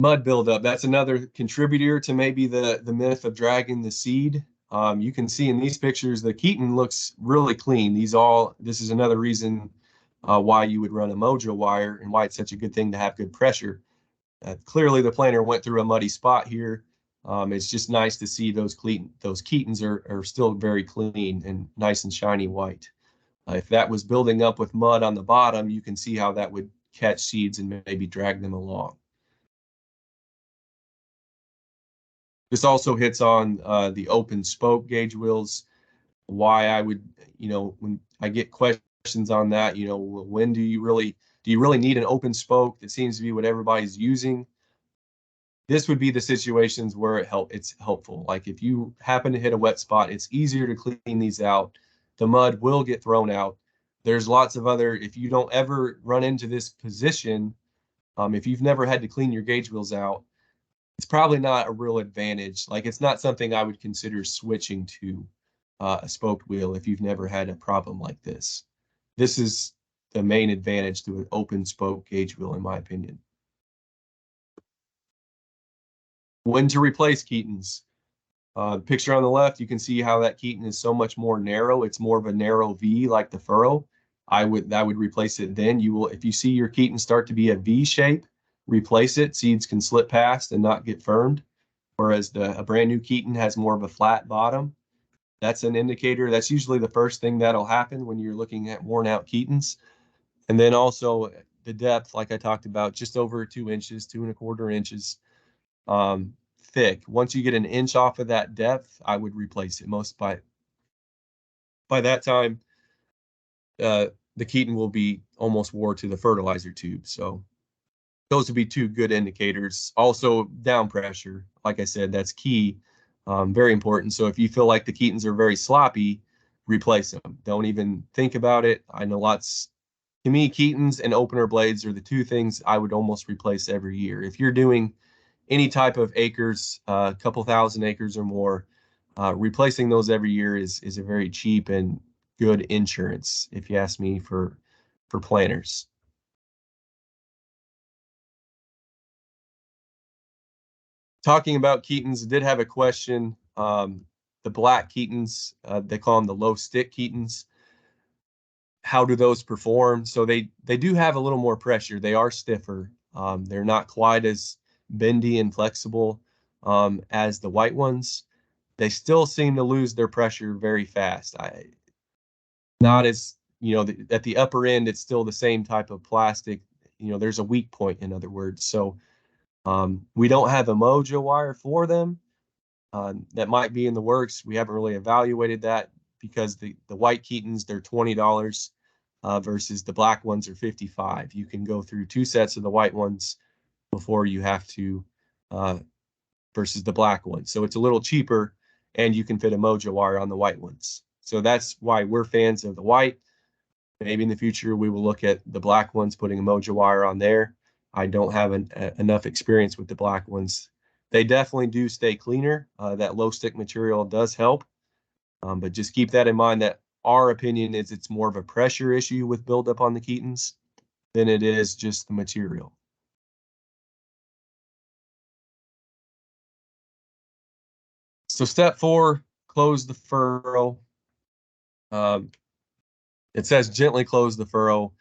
[SPEAKER 1] Mud buildup, that's another contributor to maybe the myth of dragging the seed. You can see in these pictures the Keaton looks really clean. This is another reason why you would run a mojo wire and why it's such a good thing to have good pressure. Clearly, the planter went through a muddy spot here. It's just nice to see those Keetons are still very clean and nice and shiny white. If that was building up with mud on the bottom, you can see how that would catch seeds and maybe drag them along. This also hits on the open spoke gauge wheels. Why I would, when I get questions on that, when do you really need an open spoke? That seems to be what everybody's using. This would be the situations where it's helpful. Like if you happen to hit a wet spot, it's easier to clean these out. The mud will get thrown out. There's lots of other, if you don't ever run into this position, if you've never had to clean your gauge wheels out, it's probably not a real advantage. Like it's not something I would consider switching to a spoked wheel if you've never had a problem like this. This is the main advantage to an open spoke gauge wheel, in my opinion. When to replace Keetons. Picture on the left, you can see how that Keaton is so much more narrow. It's more of a narrow V like the furrow. I would replace it then. You will, if you see your Keaton start to be a V shape, replace it. Seeds can slip past and not get firmed. Whereas a brand new Keaton has more of a flat bottom. That's an indicator. That's usually the first thing that'll happen when you're looking at worn out Keetons. And then also the depth, like I talked about, just over 2 inches, 2.25 inches thick. Once you get an inch off of that depth, I would replace it. Most by that time, uh, the Keaton will be almost wore to the fertilizer tube. So those would be two good indicators. Also, down pressure, like I said, that's key, very important. So if you feel like the Keatons are very sloppy, replace them. Don't even think about it. I know lots. To me, Keatons and opener blades are the two things I would almost replace every year. If you're doing any type of acres, a couple thousand acres or more, replacing those every year is a very cheap and good insurance, if you ask me, for planters. Talking about Keetons, I did have a question. The black Keetons, they call them the low stick Keetons. How do those perform? So they do have a little more pressure. They are stiffer. They're not quite as bendy and flexible as the white ones. They still seem to lose their pressure very fast. Not as, at the upper end, it's still the same type of plastic. There's a weak point, in other words. So we don't have a mojo wire for them. That might be in the works. We haven't really evaluated that because the white Keetons, they're $20 versus the black ones are 55. You can go through two sets of the white ones before you have to uh, versus the black ones. So it's a little cheaper and you can fit a mojo wire on the white ones. So that's why we're fans of the white. Maybe in the future we will look at the black ones, putting a mojo wire on there. I don't have enough experience with the black ones. They definitely do stay cleaner. That low stick material does help, but just keep that in mind that our opinion is it's more of a pressure issue with buildup on the Keetons than it is just the material. So step 4, close the furrow. Um, It says gently close the furrow,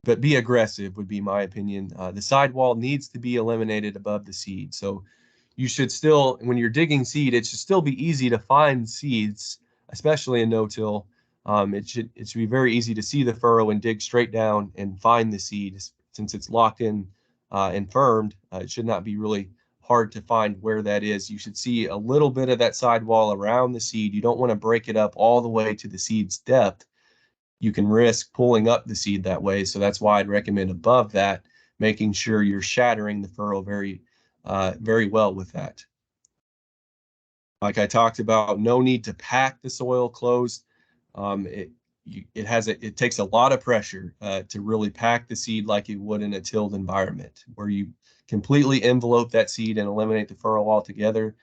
[SPEAKER 1] but be aggressive would be my opinion. The sidewall needs to be eliminated above the seed. So you should still, when you're digging seed, it should still be easy to find seeds, especially in no-till. It should be very easy to see the furrow and dig straight down and find the seed since it's locked in and firmed. It should not be really hard to find where that is. You should see a little bit of that sidewall around the seed. You don't want to break it up all the way to the seed's depth. You can risk pulling up the seed that way. So that's why I'd recommend above that, making sure you're shattering the furrow very well with that. Like I talked about, no need to pack the soil closed. It takes a lot of pressure to really pack the seed like you would in a tilled environment, where you completely envelope that seed and eliminate the furrow altogether.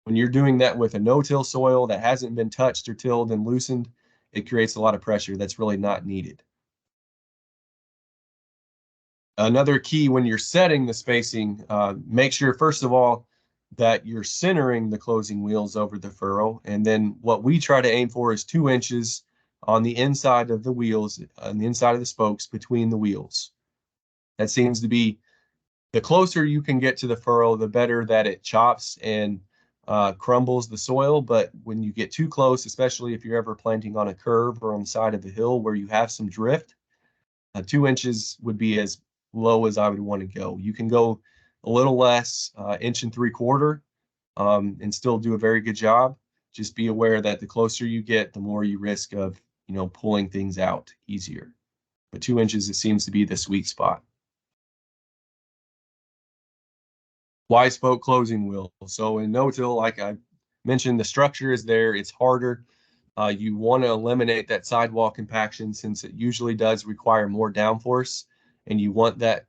[SPEAKER 1] When you're doing that with a no-till soil that hasn't been touched or tilled and loosened, it creates a lot of pressure that's really not needed. Another key when you're setting the spacing, make sure, first of all, that you're centering the closing wheels over the furrow. And then what we try to aim for is 2 inches on the inside of the wheels, on the inside of the spokes between the wheels. That seems to be the closer you can get to the furrow, the better that it chops and crumbles the soil. But when you get too close, especially if you're ever planting on a curve or on the side of a hill where you have some drift, 2 inches would be as low as I would want to go. You can go a little less, 1.75 inches, and still do a very good job. Just be aware that the closer you get, the more you risk of, pulling things out easier. But 2 inches, it seems to be the sweet spot. Why spoke closing wheel? So in no-till, like I mentioned, the structure is there. It's harder. You want to eliminate that sidewall compaction since it usually does require more downforce, and you want that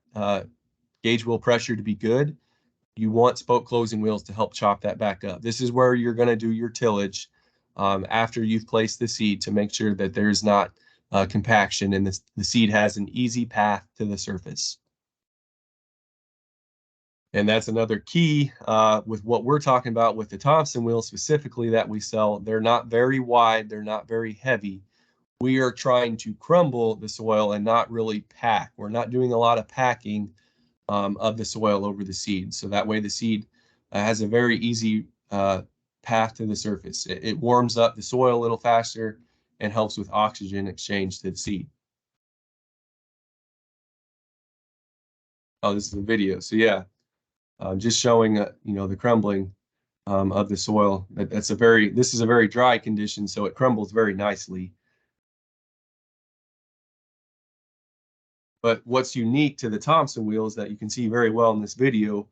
[SPEAKER 1] gauge wheel pressure to be good. You want spoke closing wheels to help chop that back up. This is where you're going to do your tillage after you've placed the seed to make sure that there's not compaction and the seed has an easy path to the surface. And that's another key with what we're talking about with the Thompson wheels specifically that we sell. They're not very wide. They're not very heavy. We are trying to crumble the soil and not really pack. We're not doing a lot of packing of the soil over the seed. So that way the seed has a very easy path to the surface. It warms up the soil a little faster and helps with oxygen exchange to the seed. Oh, this is a video. So yeah, just showing the crumbling of the soil. This is a very dry condition, so it crumbles very nicely. But what's unique to the Thompson wheels that you can see very well in this video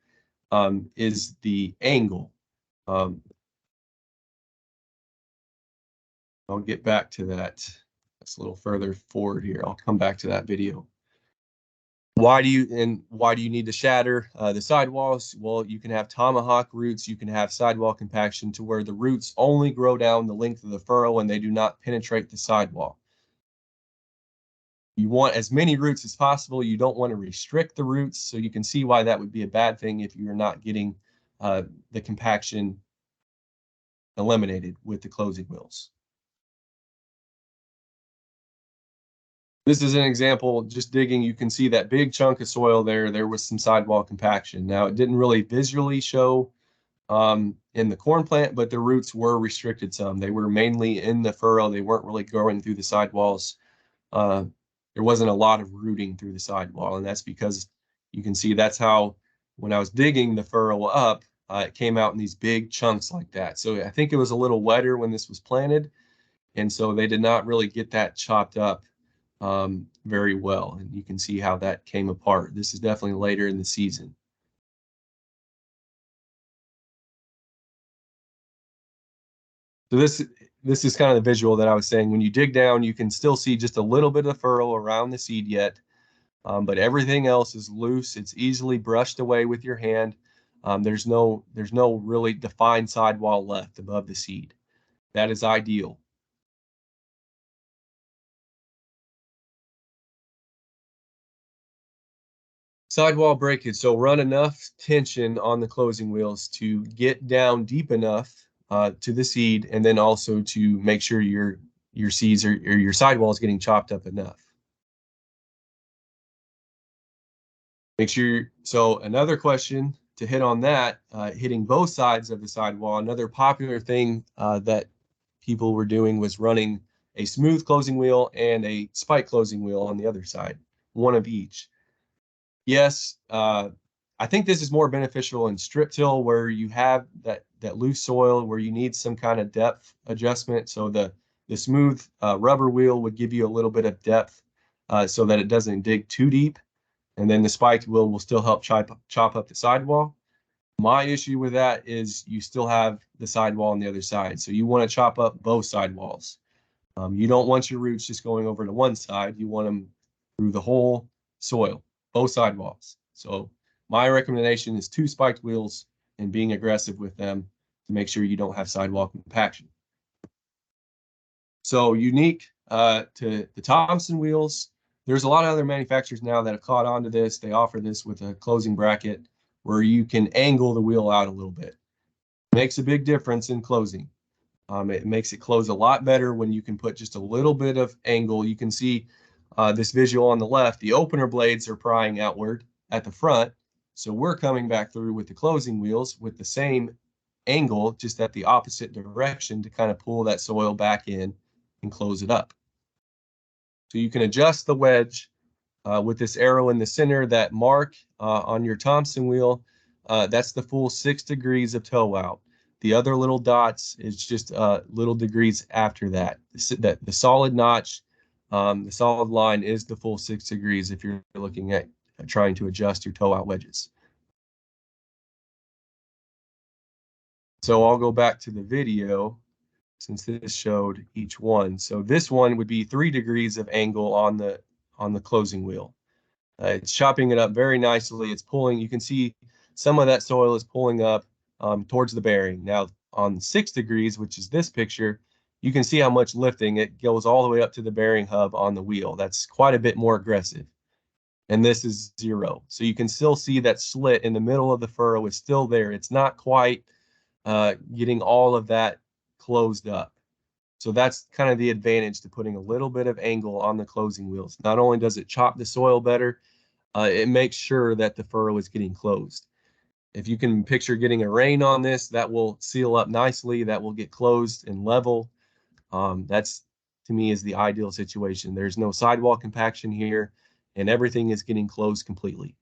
[SPEAKER 1] is the angle. I'll get back to that. That's a little further forward here. I'll come back to that video. Why do you need to shatter the sidewalls? Well, you can have tomahawk roots. You can have sidewall compaction to where the roots only grow down the length of the furrow and they do not penetrate the sidewall. You want as many roots as possible. You don't want to restrict the roots. So you can see why that would be a bad thing if you're not getting the compaction eliminated with the closing wheels. This is an example, just digging, you can see that big chunk of soil there. There was some sidewall compaction. Now, it didn't really visually show in the corn plant, but the roots were restricted some. They were mainly in the furrow. They weren't really growing through the sidewalls. There wasn't a lot of rooting through the sidewall, and that's because you can see that's how, when I was digging the furrow up, it came out in these big chunks like that. So I think it was a little wetter when this was planted, and so they did not really get that chopped up very well, and you can see how that came apart. This is definitely later in the season. So this is kind of the visual that I was saying. When you dig down, you can still see just a little bit of furrow around the seed yet, but everything else is loose. It's easily brushed away with your hand. There's no really defined sidewall left above the seed. That is ideal. Sidewall breakage. So run enough tension on the closing wheels to get down deep enough to the seed, and then also to make sure your seeds or your sidewall is getting chopped up enough. Make sure, so another question to hit on that, hitting both sides of the sidewall. Another popular thing that people were doing was running a smooth closing wheel and a spike closing wheel on the other side, one of each. Yes, I think this is more beneficial in strip till where you have that loose soil where you need some kind of depth adjustment. So the smooth rubber wheel would give you a little bit of depth so that it doesn't dig too deep. And then the spiked wheel will still help chop up the sidewall. My issue with that is you still have the sidewall on the other side. So you want to chop up both sidewalls. You don't want your roots just going over to one side. You want them through the whole soil, both sidewalls. So my recommendation is 2 spiked wheels and being aggressive with them to make sure you don't have sidewall compaction. So unique to the Thompson wheels, there's a lot of other manufacturers now that have caught on to this. They offer this with a closing bracket where you can angle the wheel out a little bit. Makes a big difference in closing. It makes it close a lot better when you can put just a little bit of angle. You can see this visual on the left. The opener blades are prying outward at the front. So we're coming back through with the closing wheels with the same angle, just at the opposite direction to kind of pull that soil back in and close it up. So you can adjust the wedge with this arrow in the center, that mark on your Thompson wheel. That's the full 6 degrees of toe out. The other little dots is just little degrees after that. The solid notch, the solid line is the full 6 degrees if you're looking at trying to adjust your toe out wedges. So I'll go back to the video since this showed each one. So this one would be 3 degrees of angle on the closing wheel. It's chopping it up very nicely. It's pulling, you can see some of that soil is pulling up towards the bearing. Now on 6 degrees, which is this picture, you can see how much lifting it goes all the way up to the bearing hub on the wheel. That's quite a bit more aggressive. And this is 0. So you can still see that slit in the middle of the furrow is still there. It's not quite getting all of that closed up. So that's kind of the advantage to putting a little bit of angle on the closing wheels. Not only does it chop the soil better, it makes sure that the furrow is getting closed. If you can picture getting a rain on this, that will seal up nicely. That will get closed and level. That's, to me, is the ideal situation. There's no sidewall compaction here, and everything is getting closed completely.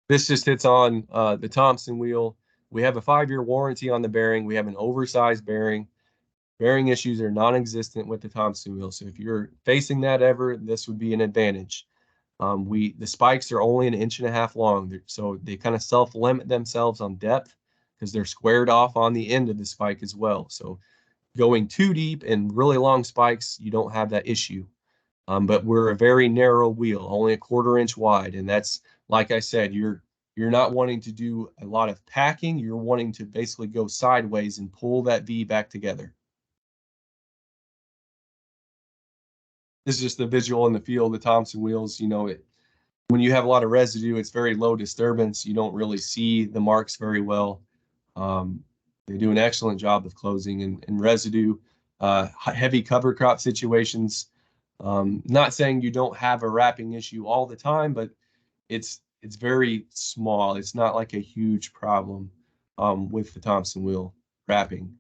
[SPEAKER 1] This just hits on the Thompson wheel. We have a 5-year warranty on the bearing. We have an oversized bearing. Bearing issues are non-existent with the Thompson wheel. So if you're facing that ever, this would be an advantage. The spikes are only 1.5 inches long, so they kind of self-limit themselves on depth because they're squared off on the end of the spike as well. So going too deep and really long spikes, you don't have that issue. But we're a very narrow wheel, only 1/4 inch wide, and that's, like I said, you're not wanting to do a lot of packing. You're wanting to basically go sideways and pull that V back together. This is just the visual in the field, the Thompson wheels. You know, when you have a lot of residue, it's very low disturbance. You don't really see the marks very well. They do an excellent job of closing and residue, heavy cover crop situations. Not saying you don't have a wrapping issue all the time, but it's very small. It's not like a huge problem with the Thompson wheel wrapping.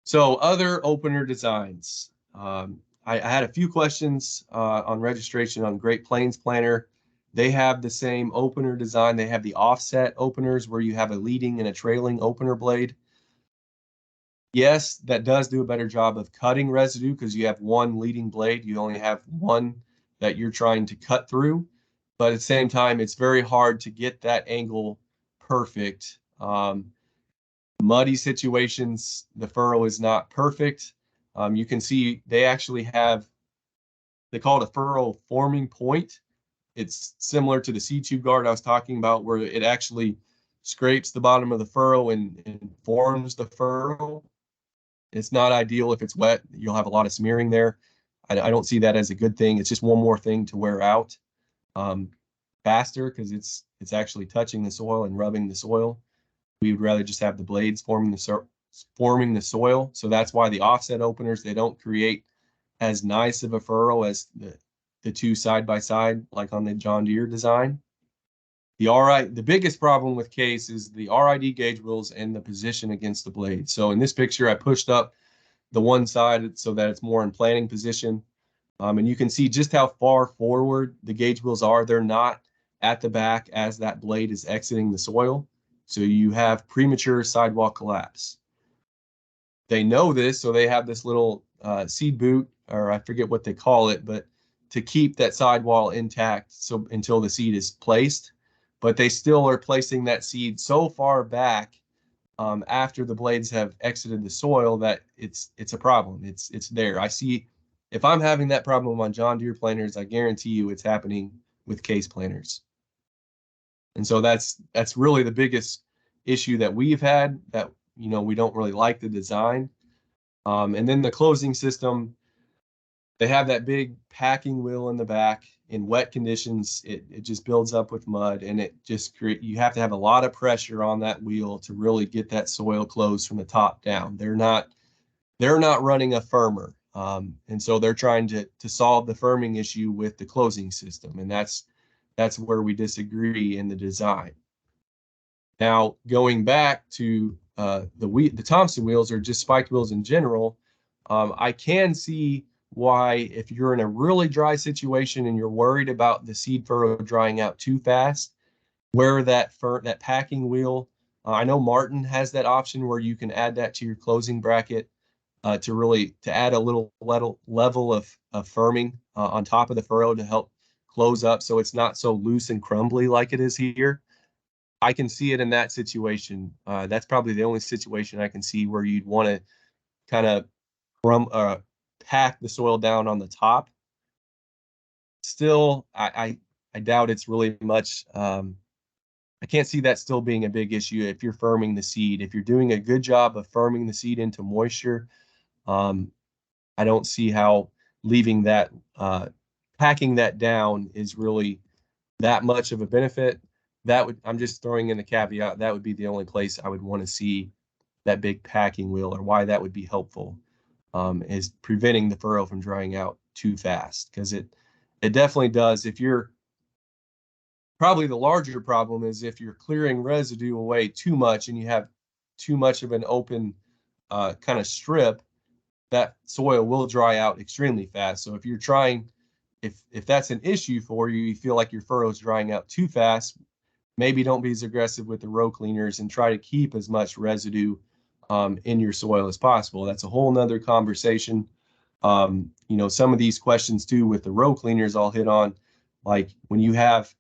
[SPEAKER 1] So other opener designs. I had a few questions on registration on Great Plains Planter. They have the same opener design. They have the offset openers where you have a leading and a trailing opener blade. Yes, that does do a better job of cutting residue because you have one leading blade. You only have one that you're trying to cut through. But at the same time, it's very hard to get that angle perfect. Muddy situations, the furrow is not perfect. You can see they actually have, they call it a furrow forming point. It's similar to the C-tube guard I was talking about, where it actually scrapes the bottom of the furrow and forms the furrow. It's not ideal if it's wet. You'll have a lot of smearing there. I don't see that as a good thing. It's just one more thing to wear out. um, faster because it's actually touching the soil and rubbing the soil. We would rather just have the blades forming the soil. So that's why the offset openers, they don't create as nice of a furrow as the two side by side, like on the John Deere design. The biggest problem with case is the RID gauge wheels and the position against the blade. So in this picture, I pushed up the one side so that it's more in planting position. And you can see just how far forward the gauge wheels are. They're not at the back as that blade is exiting the soil. So you have premature sidewall collapse. They know this, so they have this little seed boot, or I forget what they call it, but to keep that sidewall intact so until the seed is placed. But they still are placing that seed so far back after the blades have exited the soil that it's a problem. It's there. I see if I'm having that problem on John Deere planters, I guarantee you it's happening with case planters. And so that's really the biggest issue that we've had, that we don't really like the design. And then the closing system, they have that big packing wheel in the back. In wet conditions, it just builds up with mud, and it just you have to have a lot of pressure on that wheel to really get that soil closed from the top down. They're not running a firmer. And so they're trying to solve the firming issue with the closing system. And that's where we disagree in the design. Now, going back to the Thompson wheels, or just spiked wheels in general, I can see why, if you're in a really dry situation and you're worried about the seed furrow drying out too fast, where that packing wheel, I know Martin has that option where you can add that to your closing bracket to add a little level of firming on top of the furrow to help close up so it's not so loose and crumbly like it is here. I can see it in that situation. That's probably the only situation I can see where you'd want to kind of pack the soil down on the top. Still, I doubt it's really much. I can't see that still being a big issue if you're firming the seed. If you're doing a good job of firming the seed into moisture, I don't see how leaving that, packing that down is really that much of a benefit. I'm just throwing in the caveat, that would be the only place I would want to see that big packing wheel, or why that would be helpful, is preventing the furrow from drying out too fast, because it definitely does. If you're probably the larger problem is if you're clearing residue away too much and you have too much of an open kind of strip, that soil will dry out extremely fast. So if you're trying, if that's an issue for you, you feel like your furrow is drying out too fast, maybe don't be as aggressive with the row cleaners and try to keep as much residue in your soil as possible. That's a whole nother conversation. Some of these questions too with the row cleaners I'll hit on, like when you have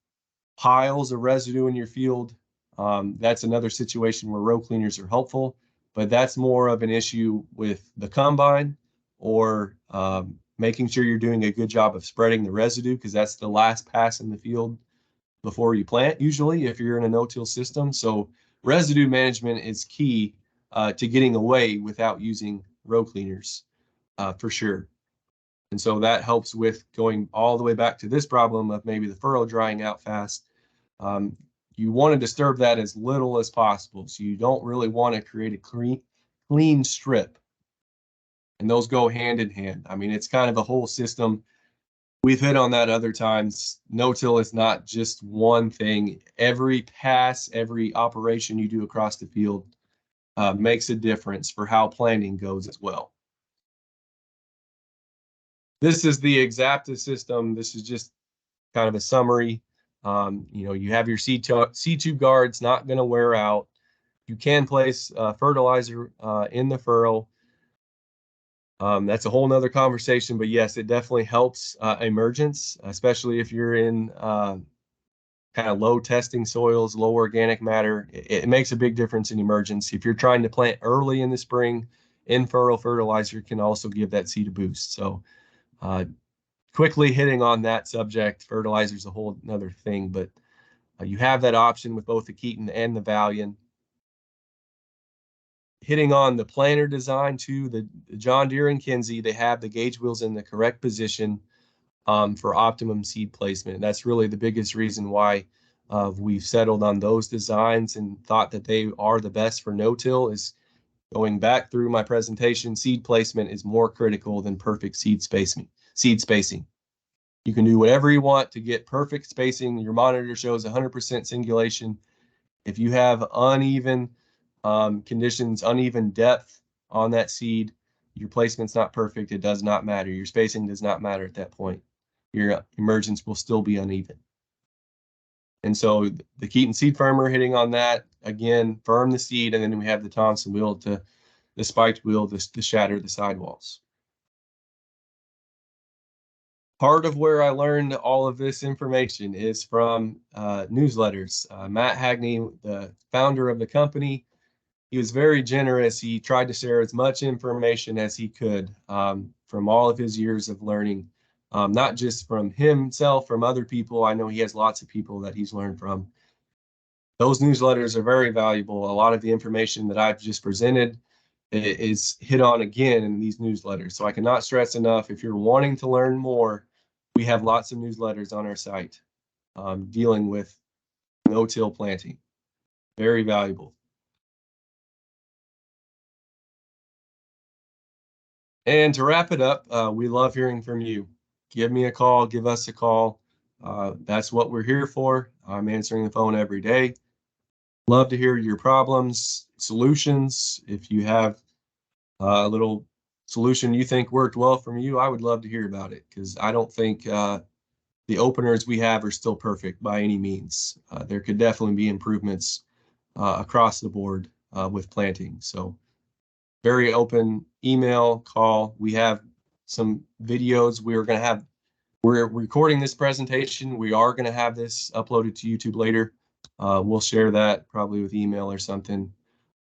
[SPEAKER 1] piles of residue in your field, that's another situation where row cleaners are helpful, but that's more of an issue with the combine, or making sure you're doing a good job of spreading the residue, because that's the last pass in the field before you plant, usually, if you're in a no-till system. So residue management is key to getting away without using row cleaners, for sure. And so that helps with going all the way back to this problem of maybe the furrow drying out fast. You want to disturb that as little as possible. So you don't really want to create a clean strip. And those go hand in hand. I mean, it's kind of a whole system. We've hit on that other times. No-till is not just one thing. Every pass, every operation you do across the field makes a difference for how planting goes as well. This is the Exapta system. This is just kind of a summary. You have your seed tube guards, not going to wear out. You can place fertilizer in the furrow. That's a whole nother conversation, but yes, it definitely helps emergence, especially if you're in kind of low testing soils, low organic matter. It makes a big difference in emergence. If you're trying to plant early in the spring, in-furrow fertilizer can also give that seed a boost. So quickly hitting on that subject, fertilizer is a whole another thing, but you have that option with both the Keeton and the Valiant. Hitting on the planter design too, the John Deere and Kinsey, they have the gauge wheels in the correct position. for optimum seed placement. That's really the biggest reason why we've settled on those designs and thought that they are the best for no-till. Is going back through my presentation, seed placement is more critical than perfect seed spacing. You can do whatever you want to get perfect spacing. Your monitor shows 100% singulation. If you have uneven conditions, uneven depth on that seed, your placement's not perfect. It does not matter. Your spacing does not matter at that point. Your emergence will still be uneven. And so the Keeton seed firmer hitting on that, again, firm the seed, and then we have the Thompson wheel, the spiked wheel to shatter the sidewalls. Part of where I learned all of this information is from newsletters. Matt Hagney, the founder of the company, he was very generous. He tried to share as much information as he could from all of his years of learning, not just from himself, from other people. I know he has lots of people that he's learned from. Those newsletters are very valuable. A lot of the information that I've just presented is hit on again in these newsletters. So I cannot stress enough, if you're wanting to learn more, we have lots of newsletters on our site dealing with no-till planting. Very valuable. And to wrap it up, we love hearing from you. Give me a call, give us a call. That's what we're here for. I'm answering the phone every day. Love to hear your problems, solutions. If you have a little solution you think worked well for you, I would love to hear about it, because I don't think the openers we have are still perfect by any means. There could definitely be improvements across the board with planting. So very open email, call. We have some videos we're recording this presentation. We are going to have this uploaded to YouTube later. We'll share that probably with email or something.